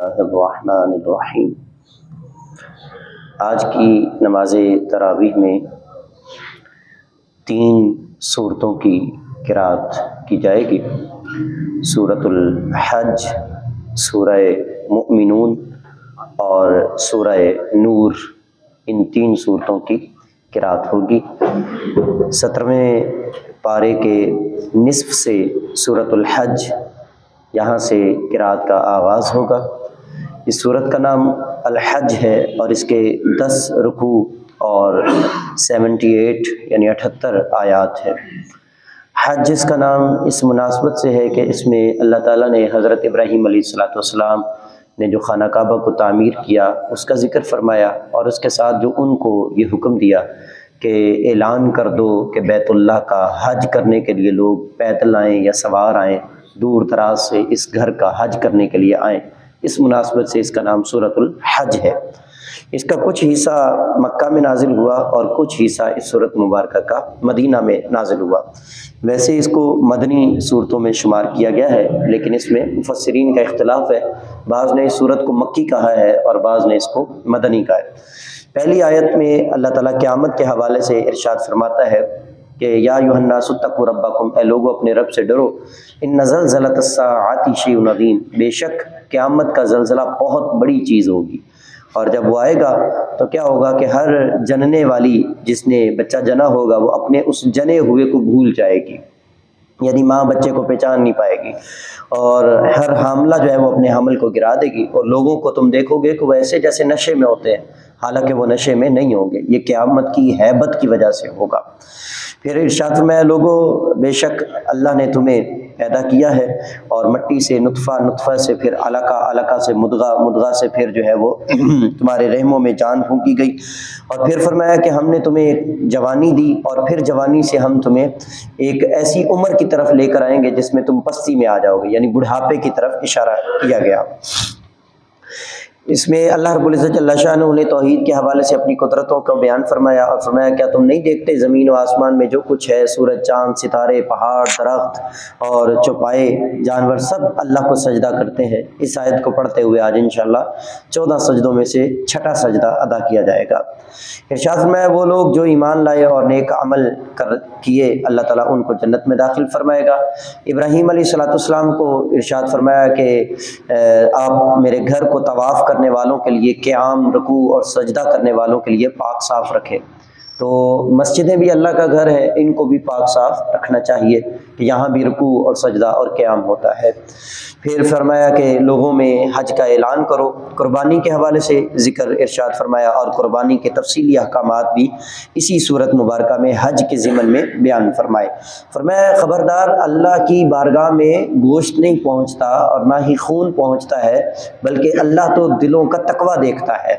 الرحمن الرحیم۔ آج کی نماز تراویح میں 3 صورتوں کی قرأت کی جائے گی۔ سورۃ الحج، سورہ مؤمنون اور سورہ نور، ان 3 صورتوں کی قرأت ہوگی۔ 17ویں پارے کے نصف سے سورۃ الحج، یہاں سے قرأت کا آغاز ہوگا۔ اس سورت کا نام الحج ہے اور اس کے 10 رکوع اور 78 یعنی 78 آیات ہے۔ حج اس کا نام اس مناسبت سے ہے کہ اس میں اللہ تعالیٰ نے حضرت ابراہیم علیہ السلام نے جو خانہ کعبہ کو تعمیر کیا اس کا ذکر فرمایا، اور اس کے ساتھ جو ان کو یہ حکم دیا کہ اعلان کر دو کہ بیت اللہ کا حج کرنے کے لیے لوگ پیدل آئیں یا سوار آئیں، دور دراز سے اس گھر کا حج کرنے کے لیے آئیں۔ اس مناسبت سے اس کا نام سورۃ الحج ہے۔ اس کا کچھ حصہ مکہ میں نازل ہوا اور کچھ حصہ اس سورت مبارکہ کا مدینہ میں نازل ہوا۔ ویسے اس کو مدنی صورتوں میں شمار کیا گیا ہے، لیکن اس میں مفسرین کا اختلاف ہے۔ بعض نے اس صورت کو مکی کہا ہے اور بعض نے اس کو مدنی کہا ہے۔ پہلی آیت میں اللہ تعالیٰ قیامت کے حوالے سے ارشاد فرماتا ہے کہ یا ایھا الناس اتقوا ربکم، اے لوگو اپنے رب سے ڈرو، ان زلزلۃ الساعۃ شیء عظیم، بے شک قیامت کا زلزلہ بہت بڑی چیز ہوگی، اور جب وہ آئے گا تو کیا ہوگا کہ ہر جننے والی جس نے بچہ جنا ہوگا وہ اپنے اس جنے ہوئے کو بھول جائے گی، یعنی ماں بچے کو پہچان نہیں پائے گی، اور ہر حاملہ جو ہے وہ اپنے حمل کو گرا دے گی، اور لوگوں کو تم دیکھو گے کہ وہ ایسے جیسے نشے میں ہوتے ہیں، حالانکہ وہ نشے میں نہیں ہوں گے۔ یہ قیامت کی ہیبت کی وجہ سے ہوگا۔ پھر ارشاد فرمایا لوگوں، بے شک اللہ نے تمہیں پیدا کیا ہے، اور مٹی سے نطفہ، نطفہ سے پھر علقہ، علقہ سے مدغہ، مدغہ سے پھر جو ہے وہ تمہارے رحموں میں جان پھونکی گئی، اور پھر فرمایا کہ ہم نے تمہیں ایک جوانی دی، اور پھر جوانی سے ہم تمہیں ایک ایسی عمر کی طرف لے کر آئیں گے جس میں تم پستی میں آ جاؤ گے، یعنی بڑھاپے کی طرف اشارہ کیا گیا۔ اس میں اللہ رب العزت جل شانہ نے توحید کے حوالے سے اپنی قدرتوں کا بیان فرمایا، اور فرمایا کیا تم نہیں دیکھتے زمین و آسمان میں جو کچھ ہے، سورج، چاند، ستارے، پہاڑ، درخت اور چوپائے جانور، سب اللہ کو سجدہ کرتے ہیں۔ اس آیت کو پڑھتے ہوئے آج انشاءاللہ 14 سجدوں میں سے 6واں سجدہ ادا کیا جائے گا۔ ارشاد فرمایا وہ لوگ جو ایمان لائے اور نیک عمل کیے، اللہ تعالیٰ ان کو جنت میں داخل فرمائے گا۔ ابراہیم علیہ السلام کو ارشاد فرمایا کہ آپ میرے گھر کو طواف کرنے والوں کے لیے، قیام، رکوع اور سجدہ کرنے والوں کے لیے پاک صاف رکھیں۔ تو مسجدیں بھی اللہ کا گھر ہے، ان کو بھی پاک صاف رکھنا چاہیے کہ یہاں بھی رکوع اور سجدہ اور قیام ہوتا ہے۔ پھر فرمایا کہ لوگوں میں حج کا اعلان کرو۔ قربانی کے حوالے سے ذکر ارشاد فرمایا، اور قربانی کے تفصیلی احکامات بھی اسی صورت مبارکہ میں حج کے ضمن میں بیان فرمائے۔ فرمایا خبردار، اللہ کی بارگاہ میں گوشت نہیں پہنچتا اور نہ ہی خون پہنچتا ہے، بلکہ اللہ تو دلوں کا تقویٰ دیکھتا ہے،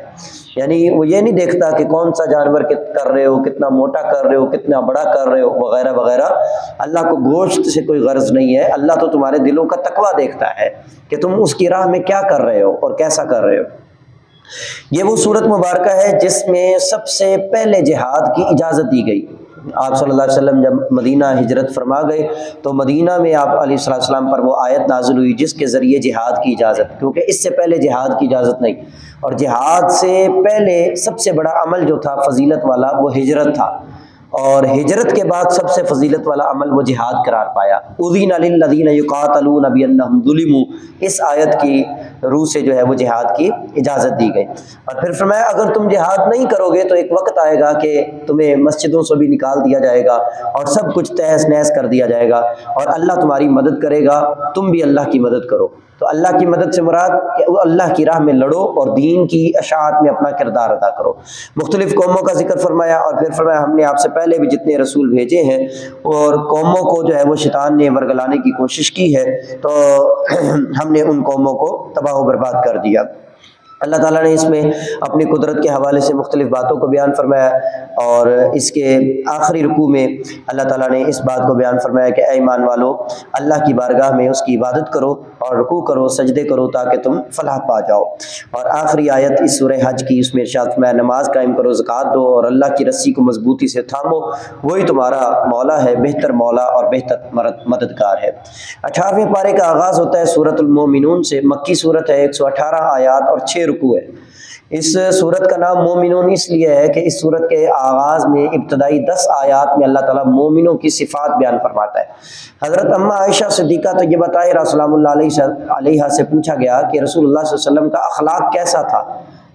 یعنی وہ یہ نہیں دیکھتا کہ کون سا جانور کر رہے ہو، کتنا موٹا کر رہے ہو، کتنا بڑا کر رہے ہو، وغیرہ وغیرہ۔ اللہ کو گوشت سے کوئی غرض نہیں ہے، اللہ تو تمہارے دلوں کا تقویٰ دیکھتا ہے کہ تم اس کی راہ میں کیا کر رہے ہو اور کیسا کر رہے ہو۔ یہ وہ صورت مبارکہ ہے جس میں سب سے پہلے جہاد کی اجازت دی گئی۔ آپ صلی اللہ علیہ وسلم جب مدینہ ہجرت فرما گئے تو مدینہ میں آپ علیہ السلام پر وہ آیت نازل ہوئی جس کے ذریعے جہاد کی اجازت، کیونکہ اس سے پہلے جہاد کی اجازت نہیں، اور جہاد سے پہلے سب سے بڑا عمل جو تھا فضیلت والا وہ ہجرت تھا، اور ہجرت کے بعد سب سے فضیلت والا عمل وہ جہاد قرار پایا۔ اذن للذین یقاتلون بانہم ظلموا، اس آیت کی روح سے جو ہے وہ جہاد کی اجازت دی گئی۔ اور پھر فرمایا اگر تم جہاد نہیں کرو گے تو ایک وقت آئے گا کہ تمہیں مسجدوں سے بھی نکال دیا جائے گا اور سب کچھ تہس نہس کر دیا جائے گا، اور اللہ تمہاری مدد کرے گا، تم بھی اللہ کی مدد کرو۔ تو اللہ کی مدد سے مراد کہ اللہ کی راہ میں لڑو اور دین کی اشاعت میں اپنا کردار ادا کرو۔ مختلف قوموں کا ذکر فرمایا، اور پھر فرمایا ہم نے آپ سے پہلے بھی جتنے رسول بھیجے ہیں اور قوموں کو جو ہے وہ شیطان نے ورگلانے کی کوشش کی ہے، تو ہم نے ان قوموں کو تباہ و برباد کر دیا۔ اللہ تعالیٰ نے اس میں اپنی قدرت کے حوالے سے مختلف باتوں کو بیان فرمایا، اور اس کے آخری رکوع میں اللہ تعالیٰ نے اس بات کو بیان فرمایا کہ اے ایمان والو، اللہ کی بارگاہ میں اس کی عبادت کرو اور رکوع کرو سجدے کرو تاکہ تم فلاح پا جاؤ۔ اور آخری آیت اس سورہ حج کی، اس میں ارشاد فرمایا نماز قائم کرو زکوٰۃ دو اور اللہ کی رسی کو مضبوطی سے تھامو، وہی تمہارا مولا ہے، بہتر مولا اور بہتر مددگار ہے۔ 18ویں پارے کا آغاز ہوتا ہے سورۃ المومنون سے، مکی صورت ہے، 118 آیات اور 6 رکوع ہے۔ اس صورت کا نام مومنون اس لیے ہے کہ اس صورت کے آغاز میں ابتدائی 10 آیات میں اللہ تعالیٰ مومنوں کی صفات بیان فرماتا ہے۔ حضرت اماں عائشہ صدیقہ طیبہ طاہرہ سلام اللہ علیہ سے پوچھا گیا کہ رسول اللہ صلی اللہ علیہ وسلم کا اخلاق کیسا تھا،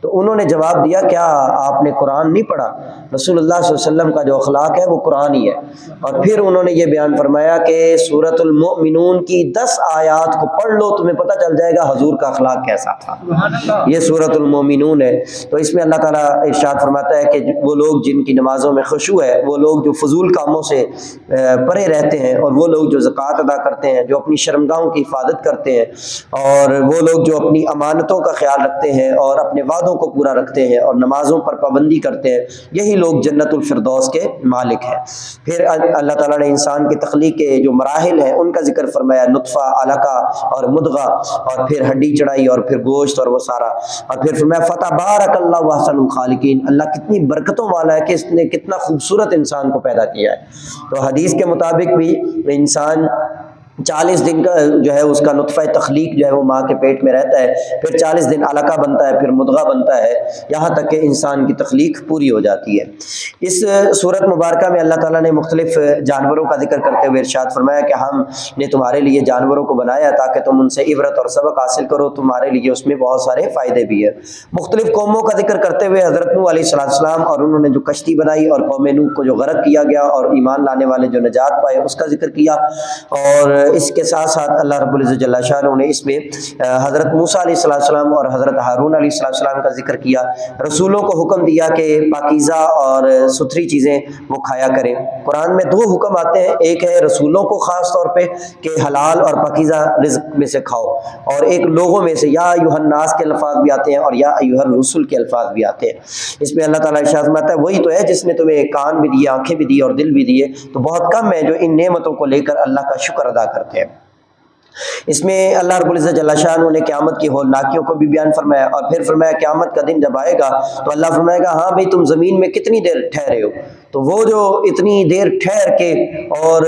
تو انہوں نے جواب دیا کیا آپ نے قرآن نہیں پڑھا؟ رسول اللہ صلی اللہ علیہ وسلم کا جو اخلاق ہے وہ قرآن ہی ہے۔ اور پھر انہوں نے یہ بیان فرمایا کہ سورۃ المؤمنون کی 10 آیات کو پڑھ لو، تمہیں پتہ چل جائے گا حضور کا اخلاق کیسا تھا۔ یہ سورۃ المؤمنون ہے۔ تو اس میں اللہ تعالیٰ ارشاد فرماتا ہے کہ وہ لوگ جن کی نمازوں میں خشوع ہے، وہ لوگ جو فضول کاموں سے پرے رہتے ہیں، اور وہ لوگ جو زکوٰۃ ادا کرتے ہیں، جو اپنی شرمگاہوں کی حفاظت کرتے ہیں، اور وہ لوگ جو اپنی امانتوں کا خیال رکھتے ہیں اور اپنے وعدوں کو پورا رکھتے ہیں اور نمازوں پر پابندی کرتے ہیں، یہی لوگ جنت الفردوس کے مالک ہیں۔ پھر اللہ تعالیٰ نے انسان کی تخلیق کے جو مراحل ہیں ان کا ذکر فرمایا، نطفہ، علقہ اور مدغہ، اور پھر ہڈی چڑھائی اور پھر گوشت اور وہ سارا، اور پھر فرمایا فتبارک اللہ احسن الخالقین، اللہ کتنی برکتوں والا ہے کہ اس نے کتنا خوبصورت انسان کو پیدا کیا ہے۔ تو حدیث کے مطابق بھی انسان 40 دن کا جو ہے اس کا نطفہ تخلیق جو ہے وہ ماں کے پیٹ میں رہتا ہے، پھر 40 دن علقہ بنتا ہے، پھر مدغہ بنتا ہے، یہاں تک کہ انسان کی تخلیق پوری ہو جاتی ہے۔ اس سورت مبارکہ میں اللہ تعالیٰ نے مختلف جانوروں کا ذکر کرتے ہوئے ارشاد فرمایا کہ ہم نے تمہارے لیے جانوروں کو بنایا تاکہ تم ان سے عبرت اور سبق حاصل کرو، تمہارے لیے اس میں بہت سارے فائدے بھی ہیں۔ مختلف قوموں کا ذکر کرتے ہوئے حضرت نوح علیہ السلام اور انہوں نے جو کشتی بنائی اور قوم نوح کو جو غرق کیا گیا اور ایمان لانے والے جو نجات پائے اس کا ذکر کیا، اور اس کے ساتھ ساتھ اللہ رب العزت جل شانہ نے اس میں حضرت موسیٰ علیہ السلام اور حضرت ہارون علیہ السلام کا ذکر کیا، رسولوں کو حکم دیا کہ پاکیزہ اور ستھری چیزیں وہ کھایا کریں۔ قرآن میں 2 حکم آتے ہیں، ایک ہے رسولوں کو خاص طور پہ کہ حلال اور پاکیزہ رزق میں سے کھاؤ، اور ایک لوگوں میں سے یا ایھا الناس کے الفاظ بھی آتے ہیں اور یا ایھا الرسل کے الفاظ بھی آتے ہیں۔ اس میں اللہ تعالیٰ ارشاد فرماتا ہے وہی تو ہے جس نے تمہیں کان بھی دیے، آنکھیں بھی دی اور دل بھی دیے، تو بہت کم ہے جو ان نعمتوں کو لے کر اللہ کا شکر ادا کرتے ہیں۔ اس میں اللہ رب العزت جل شانہ نے قیامت کی ہولناکیوں کو بھی بیان فرمایا، اور پھر فرمایا قیامت کا دن جب آئے گا تو اللہ فرمائے گا ہاں بھئی تم زمین میں کتنی دیر ٹھہرے ہو، تو وہ جو اتنی دیر ٹھہر کے اور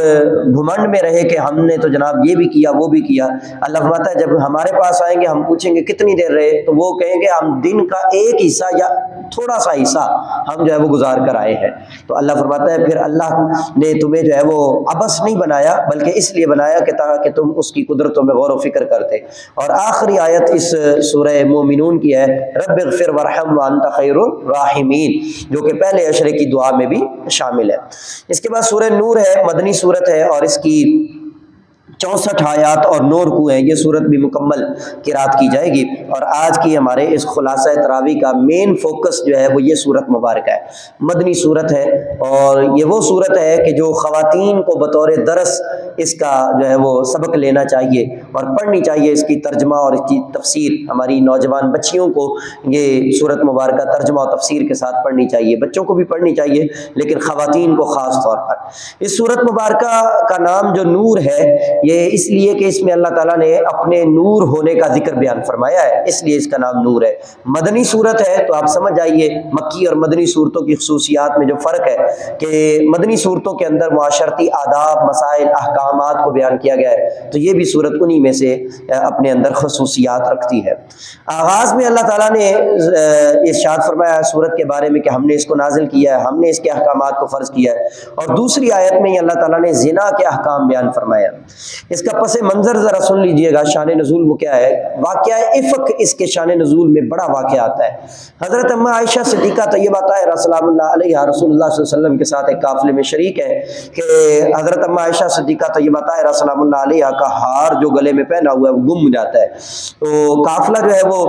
گھمنڈ میں رہے کہ ہم نے تو جناب یہ بھی کیا وہ بھی کیا، اللہ فرماتا ہے جب ہمارے پاس آئیں گے ہم پوچھیں گے کتنی دیر رہے، تو وہ کہیں گے ہم دن کا ایک حصہ یا تھوڑا سا حصہ ہم جو ہے وہ گزار کر آئے ہیں۔ تو اللہ فرماتا ہے پھر اللہ نے تمہیں جو ہے وہ عبث نہیں بنایا بلکہ اس لیے بنایا کہ تاکہ تم اس کی قدرتوں میں غور و فکر کرتے۔ اور آخری آیت اس سورہ مومنون کی ہے رب اغفر وارحم وانت خیر الراحمین، جو کہ پہلے عشرے کی دعا میں بھی شامل ہے۔ اس کے بعد سورہ نور ہے، مدنی سورت ہے اور اس کی 64 آیات اور 9 رکوع ہیں۔ یہ صورت بھی مکمل قرات کی جائے گی، اور آج کی ہمارے اس خلاصہ تراویح کا مین فوکس جو ہے وہ یہ صورت مبارکہ ہے، مدنی صورت ہے، اور یہ وہ صورت ہے کہ جو خواتین کو بطور درس اس کا جو ہے وہ سبق لینا چاہیے اور پڑھنی چاہیے، اس کی ترجمہ اور اس کی تفسیر ہماری نوجوان بچیوں کو یہ صورت مبارکہ ترجمہ اور تفسیر کے ساتھ پڑھنی چاہیے، بچوں کو بھی پڑھنی چاہیے لیکن خواتین کو خاص طور پر۔ اس صورت مبارکہ کا نام جو نور ہے یہ اس لیے کہ اس میں اللہ تعالیٰ نے اپنے نور ہونے کا ذکر بیان فرمایا ہے، اس لیے اس کا نام نور ہے۔ مدنی صورت ہے تو آپ سمجھ جائیے مکی اور مدنی صورتوں کی خصوصیات میں جو فرق ہے کہ مدنی صورتوں کے اندر معاشرتی آداب، مسائل، احکامات کو بیان کیا گیا ہے، تو یہ بھی صورت انہی میں سے اپنے اندر خصوصیات رکھتی ہے۔ آغاز میں اللہ تعالیٰ نے ارشاد فرمایا ہے صورت کے بارے میں کہ ہم نے اس کو نازل کیا ہے، ہم نے اس کے احکامات کو فرض کیا ہے، اور دوسری آیت میں اللہ تعالیٰ نے زنا کے احکام بیان فرمایا۔ اس کا پس منظر ذرا سن لیجئے گا، شان نزول وہ کیا ہے۔ واقعہ افک اس کے شان نزول میں بڑا واقعہ آتا ہے۔ حضرت اماں عائشہ صدیقہ طیبہ طاہرہ سلام اللہ علیہا رسول اللہ صلی اللہ علیہ وسلم کے ساتھ ایک قافلے میں شریک ہے کہ حضرت اماں عائشہ صدیقہ طیبہ طاہرہ سلام اللہ علیہا کا ہار جو گلے میں پہنا ہوا ہے وہ گم جاتا ہے، تو قافلہ جو ہے وہ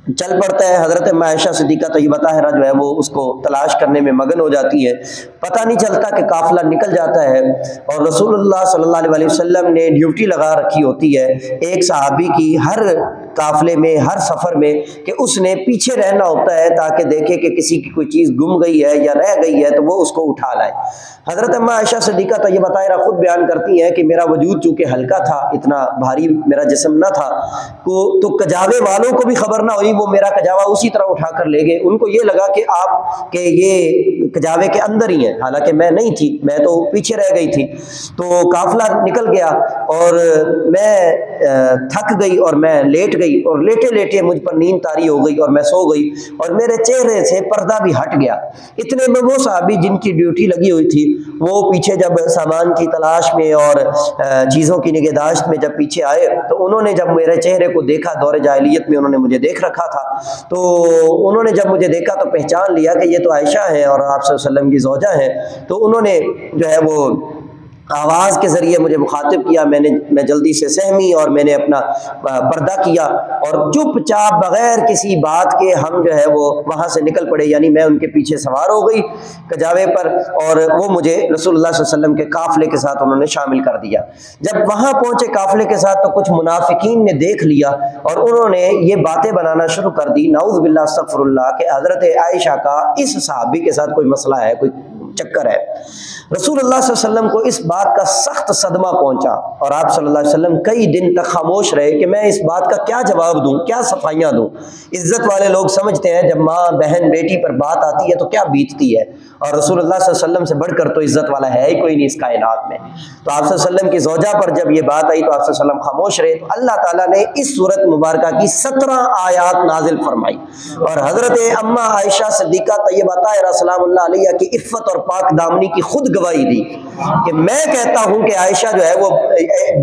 چل پڑتا ہے۔ حضرت عائشہ صدیقہ طیبہ طاہرہ جو ہے وہ اس کو تلاش کرنے میں مگن ہو جاتی ہے، پتہ نہیں چلتا کہ قافلہ نکل جاتا ہے، اور رسول اللہ صلی اللہ علیہ وسلم نے ڈیوٹی لگا رکھی ہوتی ہے ایک صحابی کی ہر قافلے میں، ہر سفر میں، کہ اس نے پیچھے رہنا ہوتا ہے تاکہ دیکھے کہ کسی کی کوئی چیز گم گئی ہے یا رہ گئی ہے تو وہ اس کو اٹھا لائے۔ حضرت عائشہ صدیقہ طیبہ طاہرہ خود بیان کرتی ہیں کہ میرا وجود چونکہ ہلکا تھا، اتنا بھاری میرا جسم نہ تھا، تو کجاوے والوں کو بھی خبر نہ ہوئی، وہ میرا کجاوا اسی طرح اٹھا کر لے گئے۔ ان کو یہ لگا کہ آپ کے یہ کجاوے کے اندر ہی ہیں، حالانکہ میں نہیں تھی، میں تو پیچھے رہ گئی تھی۔ تو قافلہ نکل گیا اور میں تھک گئی اور میں لیٹ گئی، اور لیٹے لیٹے مجھ پر نیند طاری ہو گئی اور میں سو گئی، اور میرے چہرے سے پردہ بھی ہٹ گیا۔ اتنے میں وہ صحابی جن کی ڈیوٹی لگی ہوئی تھی وہ پیچھے جب سامان کی تلاش میں اور چیزوں کی نگہداشت میں جب پیچھے آئے تو انہوں نے جب میرے چہرے کو دیکھا، دور جاہلیت میں انہوں نے مجھے دیکھ رکھا تھا، تو انہوں نے جب مجھے دیکھا تو پہچان لیا کہ یہ تو عائشہ ہیں اور آپ صلی اللہ علیہ وسلم کی زوجہ ہیں۔ تو انہوں نے جو ہے وہ آواز کے ذریعے مجھے مخاطب کیا، میں جلدی سے سہمی اور میں نے اپنا پردہ کیا، اور چپ چاپ بغیر کسی بات کے ہم جو ہے وہ وہاں سے نکل پڑے، یعنی میں ان کے پیچھے سوار ہو گئی کجاوے پر، اور وہ مجھے رسول اللہ صلی اللہ علیہ وسلم کے قافلے کے ساتھ انہوں نے شامل کر دیا۔ جب وہاں پہنچے قافلے کے ساتھ تو کچھ منافقین نے دیکھ لیا اور انہوں نے یہ باتیں بنانا شروع کر دی، نعوذ باللہ استغفر اللہ، کہ حضرت عائشہ کا اس صحابی کے ساتھ کوئی مسئلہ ہے، کوئی چکر ہے۔ رسول اللہ صلی اللہ علیہ وسلم کو اس بات کا سخت صدمہ پہنچا، اور آپ صلی اللہ علیہ وسلم کئی دن تک خاموش رہے کہ میں اس بات کا کیا جواب دوں، کیا صفائیاں دوں۔ عزت والے لوگ سمجھتے ہیں جب ماں بہن بیٹی پر بات آتی ہے تو کیا بیتتی ہے، اور رسول اللہ صلی اللہ علیہ وسلم سے بڑھ کر تو عزت والا ہے ہی کوئی نہیں اس کائنات میں۔ تو آپ صلی اللہ علیہ وسلم کی زوجہ پر جب یہ بات آئی تو آپ صلی اللہ علیہ وسلم خاموش رہے، تو اللہ تعالیٰ نے اس صورت مبارکہ کی 17 آیات نازل فرمائی، اور حضرت اماں عائشہ صدیقہ طیبہ طاہرہ سلام اللہ علیہ کی عفت اور پاک دامنی کی خود گواہی دی کہ میں کہتا ہوں کہ عائشہ جو ہے وہ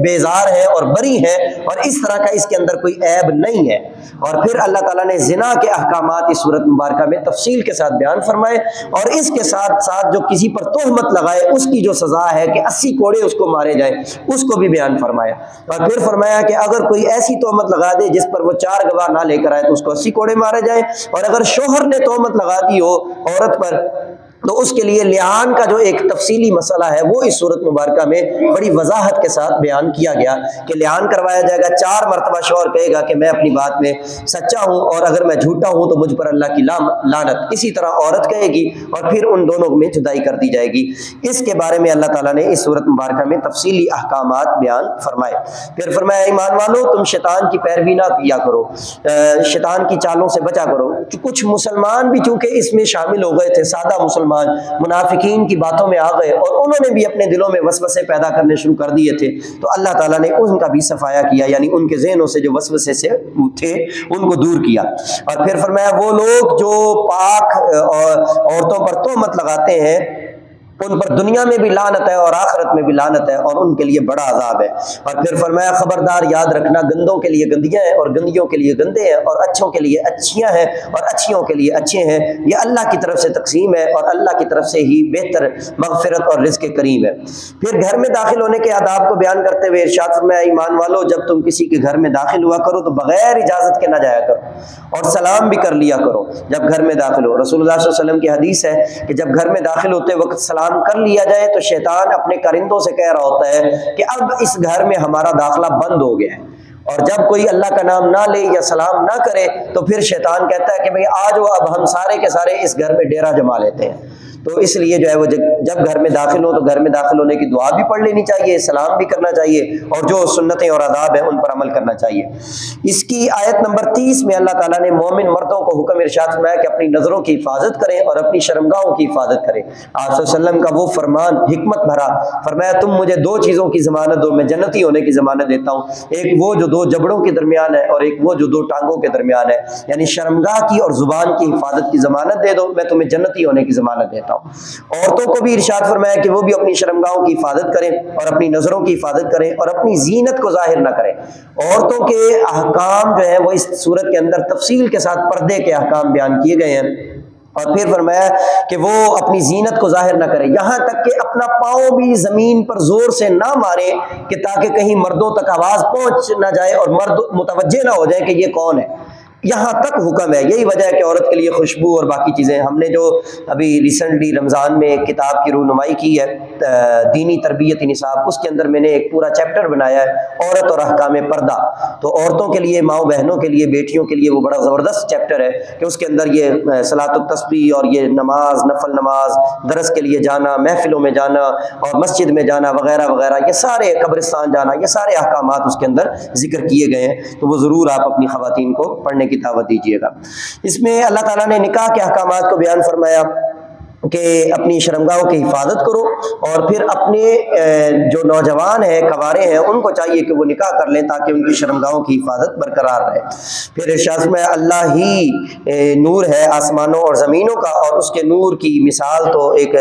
بیزار ہے اور بری ہے، اور اس طرح کا اس کے اندر کوئی عیب نہیں ہے۔ اور پھر اللہ تعالیٰ نے زنا کے احکامات اس صورت مبارکہ میں تفصیل کے ساتھ بیان فرمائے، اور اس کے ساتھ ساتھ جو کسی پر تہمت لگائے اس کی جو سزا ہے کہ 80 کوڑے اس کو مارے جائیں، اس کو بھی بیان فرمایا، اور پھر فرمایا کہ اگر کوئی ایسی تہمت لگا دے جس پر وہ 4 گواہ نہ لے کر آئے تو اس کو 80 کوڑے مارے جائیں، اور اگر شوہر نے تہمت لگا دی ہو عورت پر تو اس کے لیے لعان کا جو ایک تفصیلی مسئلہ ہے وہ اس صورت مبارکہ میں بڑی وضاحت کے ساتھ بیان کیا گیا کہ لعان کروایا جائے گا۔ 4 مرتبہ شوہر کہے گا کہ میں اپنی بات میں سچا ہوں، اور اگر میں جھوٹا ہوں تو مجھ پر اللہ کی لعنت۔ اسی طرح عورت کہے گی، اور پھر ان دونوں میں جدائی کر دی جائے گی۔ اس کے بارے میں اللہ تعالیٰ نے اس صورت مبارکہ میں تفصیلی احکامات بیان فرمائے۔ پھر فرمایا ایمان والو تم شیطان کی پیروی نہ کیا کرو، شیطان کی چالوں سے بچا کرو۔ کچھ مسلمان بھی چونکہ اس میں شامل ہو گئے تھے، سادہ مسلمان منافقین کی باتوں میں آ گئے اور انہوں نے بھی اپنے دلوں میں وسوسے پیدا کرنے شروع کر دیے تھے، تو اللہ تعالیٰ نے ان کا بھی صفایا کیا، یعنی ان کے ذہنوں سے جو وسوسے سے تھے ان کو دور کیا۔ اور پھر فرمایا وہ لوگ جو پاک عورتوں پر تہمت لگاتے ہیں ان پر دنیا میں بھی لعنت ہے اور آخرت میں بھی لعنت ہے، اور ان کے لیے بڑا عذاب ہے۔ اور پھر فرمایا خبردار یاد رکھنا گندوں کے لیے گندیاں ہیں اور گندیوں کے لیے گندے ہیں، اور اچھوں کے لیے اچھیاں ہیں اور اچھیوں کے لیے اچھے ہیں، یہ اللہ کی طرف سے تقسیم ہے اور اللہ کی طرف سے ہی بہتر مغفرت اور رزق کریم ہے۔ پھر گھر میں داخل ہونے کے آداب کو بیان کرتے ہوئے ارشاد فرمایا ایمان والو جب تم کسی کے گھر میں داخل ہوا کرو تو بغیر اجازت کے نہ جایا کرو، اور سلام بھی کر لیا کرو جب گھر میں داخل ہو۔ رسول اللہ صلی اللہ علیہ وسلم کی حدیث ہے کہ جب گھر میں داخل ہوتے وقت سلام کر لیا جائے تو شیطان اپنے کرندوں سے کہہ رہا ہوتا ہے کہ اب اس گھر میں ہمارا داخلہ بند ہو گیا ہے، اور جب کوئی اللہ کا نام نہ لے یا سلام نہ کرے تو پھر شیطان کہتا ہے کہ بھئی آ جاؤ اب ہم سارے کے سارے اس گھر میں ڈیرا جما لیتے ہیں۔ تو اس لیے جو ہے وہ جب گھر میں داخل ہو تو گھر میں داخل ہونے کی دعا بھی پڑھ لینی چاہیے، سلام بھی کرنا چاہیے، اور جو سنتیں اور آداب ہیں ان پر عمل کرنا چاہیے۔ اس کی آیت نمبر 30 میں اللہ تعالیٰ نے مومن مردوں کو حکم ارشاد فرمایا کہ اپنی نظروں کی حفاظت کریں اور اپنی شرمگاہوں کی حفاظت کریں۔ آپ صلی اللہ علیہ وسلم کا وہ فرمان حکمت بھرا، فرمایا تم مجھے 2 چیزوں کی ضمانت دو، میں جنتی ہونے کی ضمانت دیتا ہوں، ایک وہ جو 2 جبڑوں کے درمیان ہے اور ایک وہ جو 2 ٹانگوں کے درمیان ہے، یعنی شرمگاہ کی اور زبان کی حفاظت کی ضمانت دے دو، میں تمہیں جنتی ہونے کی ضمانت دیتا ہوں۔ عورتوں کو بھی ارشاد فرمایا کہ وہ بھی اپنی شرمگاہوں کی حفاظت کریں اور اپنی نظروں کی حفاظت کریں اور اپنی زینت کو ظاہر نہ کریں۔ عورتوں کے احکام جو ہے وہ اس صورت کے اندر تفصیل کے ساتھ پردے کے احکام بیان کیے گئے ہیں، اور پھر فرمایا کہ وہ اپنی زینت کو ظاہر نہ کرے، یہاں تک کہ اپنا پاؤں بھی زمین پر زور سے نہ مارے کہ تاکہ کہیں مردوں تک آواز پہنچ نہ جائے اور مرد متوجہ نہ ہو جائے کہ یہ کون ہے۔ یہاں تک حکم ہے. یہی وجہ ہے کہ عورت کے لیے خوشبو اور باقی چیزیں. ہم نے جو ابھی ریسنٹلی رمضان میں ایک کتاب کی رونمائی کی ہے دینی تربیت نصاب، اس کے اندر میں نے ایک پورا چیپٹر بنایا ہے عورت اور احکام پردہ. تو عورتوں کے لیے، ماؤں بہنوں کے لیے، بیٹیوں کے لیے وہ بڑا زبردست چیپٹر ہے کہ اس کے اندر یہ صلاۃ التسبیح اور یہ نماز، نفل نماز، درس کے لیے جانا، محفلوں میں جانا اور مسجد میں جانا وغیرہ وغیرہ، یہ سارے قبرستان جانا، یہ سارے احکامات اس کے اندر ذکر کیے گئے ہیں. تو وہ ضرور آپ اپنی خواتین کو پڑھنے کی دعوت دیجیے گا. اس میں اللہ تعالیٰ نے نکاح کے احکامات کو بیان فرمایا کہ اپنی شرمگاہوں کی حفاظت کرو، اور پھر اپنے جو نوجوان ہیں، کنوارے ہیں، ان کو چاہیے کہ وہ نکاح کر لیں تاکہ ان کی شرمگاہوں کی حفاظت برقرار رہے. پھر ارشاد میں اللہ ہی نور ہے آسمانوں اور زمینوں کا، اور اس کے نور کی مثال تو ایک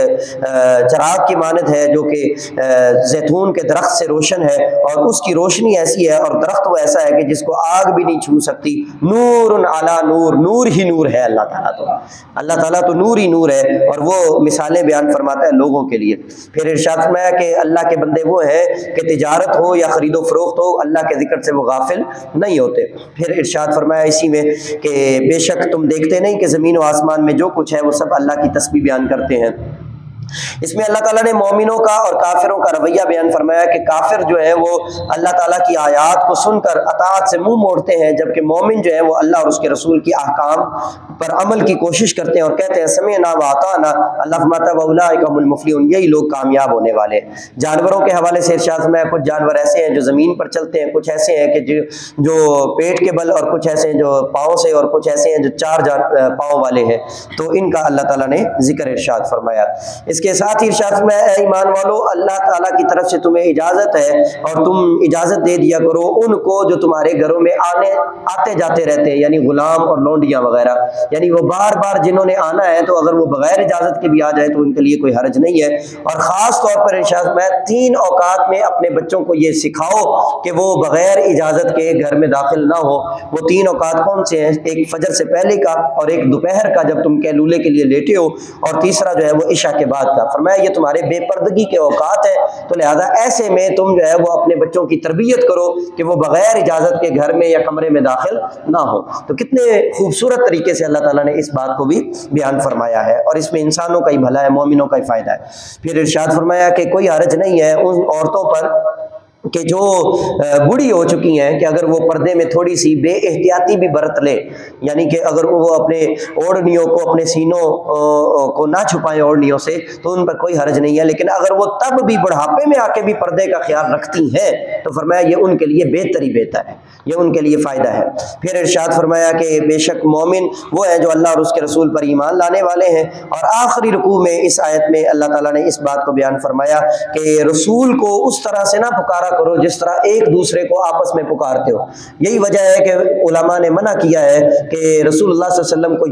چراغ کی مانند ہے جو کہ زیتون کے درخت سے روشن ہے، اور اس کی روشنی ایسی ہے اور درخت وہ ایسا ہے کہ جس کو آگ بھی نہیں چھو سکتی. نور علی نور، نور ہی نور ہے اللہ تعالیٰ. تو اللہ تعالیٰ تو نور ہی نور ہے، اور وہ مثالیں بیان فرماتا ہے لوگوں کے لیے. پھر ارشاد فرمایا کہ اللہ کے بندے وہ ہیں کہ تجارت ہو یا خرید و فروخت ہو، اللہ کے ذکر سے وہ غافل نہیں ہوتے. پھر ارشاد فرمایا اسی میں کہ بے شک تم دیکھتے نہیں کہ زمین و آسمان میں جو کچھ ہے وہ سب اللہ کی تسبیح بیان کرتے ہیں. اس میں اللہ تعالیٰ نے مومنوں کا اور کافروں کا رویہ بیان فرمایا کہ کافر جو ہے وہ اللہ تعالیٰ کی آیات کو سن کر اطاعت سے منہ موڑتے ہیں، جبکہ مومن جو ہے وہ اللہ اور اس کے رسول کی احکام پر عمل کی کوشش کرتے ہیں اور کہتے ہیں سمعنا واطعنا. اللہ فرماتا ہے واولئک هم المفلحون، یہی لوگ کامیاب ہونے والے ہیں. جانوروں کے حوالے سے ارشاد میں کچھ جانور ایسے ہیں جو زمین پر چلتے ہیں، کچھ ایسے ہیں کہ جو پیٹ کے بل، اور کچھ ایسے ہیں جو پاؤں سے، اور کچھ ایسے ہیں جو 4 پاؤں والے ہیں. تو ان کا اللہ تعالیٰ نے ذکر ارشاد فرمایا. اس کے ساتھ ہی ارشاد میں اے ایمان والو، اللہ تعالیٰ کی طرف سے تمہیں اجازت ہے اور تم اجازت دے دیا کرو ان کو جو تمہارے گھروں میں آتے جاتے رہتے ہیں، یعنی غلام اور لونڈیاں وغیرہ. یعنی وہ بار بار جنہوں نے آنا ہے تو اگر وہ بغیر اجازت کے بھی آ جائے تو ان کے لیے کوئی حرج نہیں ہے. اور خاص طور پر ارشاد میں 3 اوقات میں اپنے بچوں کو یہ سکھاؤ کہ وہ بغیر اجازت کے گھر میں داخل نہ ہو. وہ 3 اوقات کون سے ہیں؟ ایک فجر سے پہلے کا، اور ایک دوپہر کا جب تم قیلولے کے لیے لیٹے ہو، اور تیسرا جو ہے وہ عشاء کے بعد کا. فرمایا یہ تمہارے بے پردگی کے اوقات ہیں، تو لہذا ایسے میں تم جو ہے وہ اپنے بچوں کی تربیت کرو کہ وہ بغیر اجازت کے گھر میں یا کمرے میں داخل نہ ہو. تو کتنے خوبصورت طریقے سے اللہ تعالیٰ نے اس بات کو بھی بیان فرمایا ہے، اور اس میں انسانوں کا ہی بھلا ہے، مومنوں کا ہی فائدہ ہے. پھر ارشاد فرمایا کہ کوئی حرج نہیں ہے ان عورتوں پر کہ جو بوڑھی ہو چکی ہیں کہ اگر وہ پردے میں تھوڑی سی بے احتیاطی بھی برت لے، یعنی کہ اگر وہ اپنے اوڑھنیوں کو، اپنے سینوں کو نہ چھپائیں اوڑھنیوں سے، تو ان پر کوئی حرج نہیں ہے. لیکن اگر وہ تب بھی بڑھاپے میں آ کے بھی پردے کا خیال رکھتی ہیں تو فرمایا یہ ان کے لیے بہتر ہی بہتر ہے، یہ ان کے لیے فائدہ ہے. پھر ارشاد فرمایا کہ بے شک مومن وہ ہیں جو اللہ اور اس کے رسول پر ایمان لانے والے ہیں. اور آخری رکوع میں اس آیت میں اللہ تعالیٰ نے اس بات کو بیان فرمایا کہ رسول کو اس طرح سے نہ پکارا کرو جس طرح ایک دوسرے کو آپس میں پکارتے ہو. یہی وجہ ہے کہ علماء نے منع کیا ہے کہ رسول اللہ صلی اللہ علیہ وسلم کو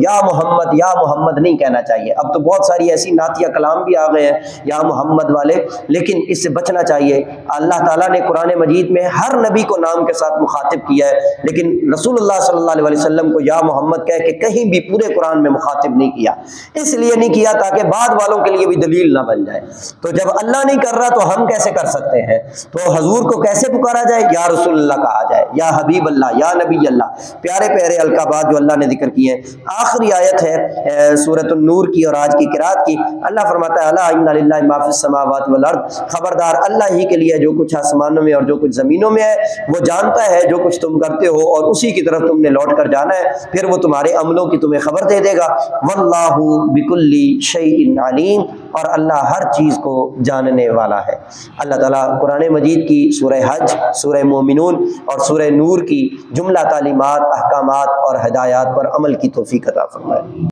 یا محمد نہیں کہنا چاہیے. اب تو بہت ساری ایسی نعتیہ کلام بھی آ گئے ہیں یا محمد والے، لیکن اس سے بچنا چاہیے. اللہ تعالیٰ نے قرآن مجید میں ہر نبی کو نام کے ساتھ مخاطب کیا ہے، لیکن رسول اللہ صلی اللہ علیہ وسلم کو یا محمد کہہ کے کہیں بھی پورے قرآن میں مخاطب نہیں کیا. اس لیے نہیں کیا تاکہ بعد والوں کے لیے بھی دلیل نہ بن جائے. تو جب اللہ نہیں کر رہا تو ہم کیسے کر سکتے ہیں؟ تو حضور کو کیسے پکارا جائے؟ یا رسول اللہ کہا جائے، یا حبیب اللہ، یا نبی اللہ. پیارے پیارے القابات جو اللہ نے ذکر کیے ہیں. آخری آیت ہے سورۃ النور کی اور آج کی قرات کی. اللہ فرماتا ہے الا ان للہ ما فی السماوات والارض، خبردار اللہ ہی کے لیے جو کچھ آسمانوں میں اور جو کچھ زمینوں میں ہے، وہ جانتا ہے جو کچھ تم کرتے ہو اور اسی کی طرف تم نے لوٹ کر جانا ہے، پھر وہ تمہارے عملوں کی تمہیں خبر دے دے گا. واللہ بکل شیء علیم، اور اللہ ہر چیز کو جاننے والا ہے. اللہ تعالیٰ قرآن مجید کی سورہ حج، سورہ مومنون اور سورہ نور کی جملہ تعلیمات، احکامات اور ہدایات پر عمل کی توفیق عطا فرمائے.